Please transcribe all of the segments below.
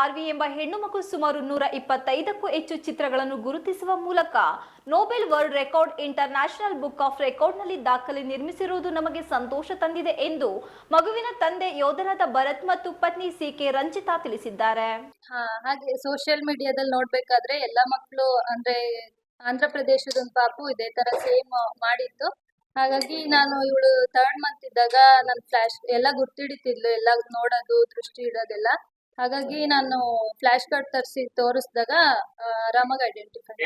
R V ಎಂಬ ಹೆಣ್ಣು ಮಗು ಸುಮಾರು 125ಕ್ಕೂ ಹೆಚ್ಚು ಚಿತ್ರಗಳನ್ನು ಗುರುತಿಸುವ ಮೂಲಕ Nobel world record international book of ರೆಕಾರ್ಡ್ನಲ್ಲಿ ದಾಖಲೆ ನಿರ್ಮಿಸಿರುವುದು ನಮಗೆ ಸಂತೋಷ ತಂದಿದೆ ಎಂದು ಮಗುವಿನ ತಂದೆ ಯೋಧರಾದ ಭರತ್ ಮತ್ತು ಪತ್ನಿ ಸಿಕೆ ರಂಜಿತಾ ತಿಳಿಸಿದ್ದಾರೆ. ಹಾಗೆ ಸೋಷಿಯಲ್ ಮೀಡಿಯಾದಲ್ಲಿ ನೋಡ್ಬೇಕಾದ್ರೆ ಎಲ್ಲ ಮಕ್ಕಳು ಅಂದ್ರೆ ಆಂಧ್ರ ಪ್ರದೇಶದ ಒಂದು ಪಾಪು ಇದೇ ತರ ಸೇಮ್ ಮಾಡಿತ್ತು. ಹಾಗಾಗಿ ನಾನು ಇವಳು 3rd ಮಂತ್ ಇದ್ದಾಗ ನನ್ನ ಫ್ಲಾಶ್ ಎಲ್ಲ ಗುರ್ತಿಡಿತಿದ್ಲು, ಎಲ್ಲ ನೋಡೋದು, ದೃಷ್ಟಿ ಇಡೋದೆಲ್ಲ. ಹಾಗಾಗಿ ನಾನು ಫ್ಲಾಶ್ ಕಾರ್ಡ್ ತೋರಿಸಿದಾಗ ಆರಾಮಾಗಿ ಐಡೆಂಟಿಫೈ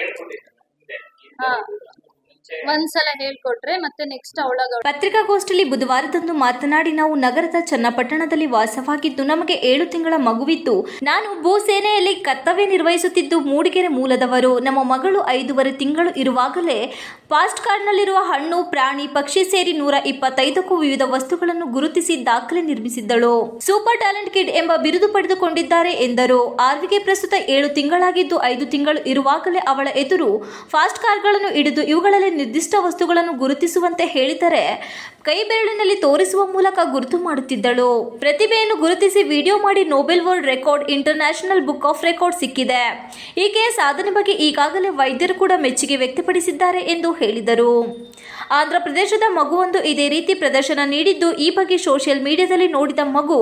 ಒಂದ್ಸಲ ಹೇಳ್ಕೊಟ್ರೆ ಮತ್ತೆ ನೆಕ್ಸ್ಟ್ ಅವಳಾಗ. ಪತ್ರಿಕಾಗೋಷ್ಠಿಯಲ್ಲಿ ಬುಧವಾರದಂದು ಮಾತನಾಡಿ, ನಾವು ನಗರದ ಚನ್ನಪಟ್ಟಣದಲ್ಲಿ ವಾಸವಾಗಿದ್ದು ನಮಗೆ 7 ತಿಂಗಳ ಮಗುವಿತ್ತು. ನಾನು ಭೂಸೇನೆಯಲ್ಲಿ ಕರ್ತವ್ಯ ನಿರ್ವಹಿಸುತ್ತಿದ್ದು ಮೂಡಿಗೆರೆ ಮೂಲದವರು. ನಮ್ಮ ಮಗಳು 5.5 ತಿಂಗಳು ಇರುವಾಗಲೇ ಪಾಸ್ಟ್ ಕಾರ್ಡ್ನಲ್ಲಿರುವ ಹಣ್ಣು, ಪ್ರಾಣಿ, ಪಕ್ಷಿ ಸೇರಿ 125ಕ್ಕೂ ವಿವಿಧ ವಸ್ತುಗಳನ್ನು ಗುರುತಿಸಿ ದಾಖಲೆ ನಿರ್ಮಿಸಿದ್ದಳು. ಸೂಪರ್ ಟ್ಯಾಲೆಂಟ್ ಕಿಡ್ ಎಂಬ ಬಿರುದು ಪಡೆದುಕೊಂಡಿದ್ದಾರೆ ಎಂದರು. ಆರ್ವಿಗೆ ಪ್ರಸ್ತುತ 7 ತಿಂಗಳಾಗಿದ್ದು 5 ತಿಂಗಳು ಇರುವಾಗಲೇ ಅವಳ ಎದುರು ಫಾಸ್ಟ್ ಕಾರ್ಡ್ಗಳನ್ನು ಹಿಡಿದು ಇವುಗಳಲ್ಲಿ ನಿರ್ದಿಷ್ಟ ವಸ್ತುಗಳನ್ನು ಗುರುತಿಸುವಂತೆ ಹೇಳಿದರೆ ಕೈ ಬೆರಳಿನಲ್ಲಿ ತೋರಿಸುವ ಮೂಲಕ ಗುರುತು ಮಾಡುತ್ತಿದ್ದಳು. ಪ್ರತಿಭೆಯನ್ನು ಗುರುತಿಸಿ ವಿಡಿಯೋ ಮಾಡಿ Nobel world record international book of record ಸಿಕ್ಕಿದೆ. ಈಕೆಯ ಸಾಧನೆ ಬಗ್ಗೆ ಈಗಾಗಲೇ ವೈದ್ಯರು ಕೂಡ ಮೆಚ್ಚುಗೆ ವ್ಯಕ್ತಪಡಿಸಿದ್ದಾರೆ ಎಂದು ಹೇಳಿದರು. ಆಂಧ್ರ ಪ್ರದೇಶದ ಮಗುವೊಂದು ಇದೇ ರೀತಿ ಪ್ರದರ್ಶನ ನೀಡಿದ್ದು, ಈ ಬಗ್ಗೆ ಸೋಷಿಯಲ್ ಮೀಡಿಯಾದಲ್ಲಿ ನೋಡಿದ ಮಗು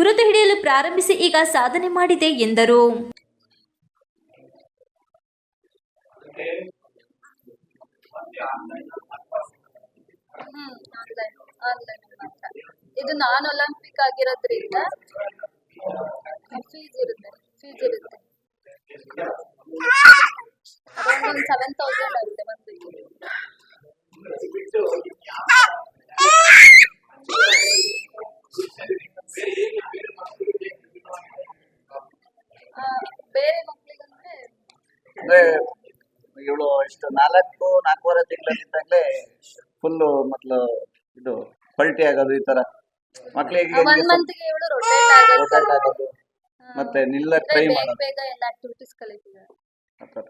ಗುರುತು ಹಿಡಿಯಲು ಪ್ರಾರಂಭಿಸಿ ಈಗ ಸಾಧನೆ ಮಾಡಿದೆ ಎಂದರು. ಇದು ನಾನ್ ಒಲಿಂಪಿಕ್ ಆಗಿರೋದ್ರಿಂದ ಫೀಸ್ ಇರುತ್ತೆ ಅರೌಂಡ್ 7,000 ಆಗುತ್ತೆ ಮಂತ್ಲಿಗೆ. ಬೇರೆ ಮಕ್ಳಿಗಂದ್ರೆ ಇವಳು ಇಷ್ಟು 4-4.5 ತಿಂಗಳಿದ್ದಾಗಲೇ ಫುಲ್ಲು ಇದು ಪಲ್ಟಿ ಆಗೋದು, ಈ ತರ ಮಕ್ಕಳಿಗೆ 1 ಮಂತ್ಗೆ ಇವಳು ರೊಟೇಟ್ ಆಗೋದು ಮತ್ತೆ ನಿಲ್ಲಕ್ ಟ್ರೈ ಮಾಡೋದು, ಬೇಗ ಎಲ್ಲ ಆಕ್ಟಿವಿಟೀಸ್ ಕಲಿತಿದ್ದಾರೆ ಆ ತರ.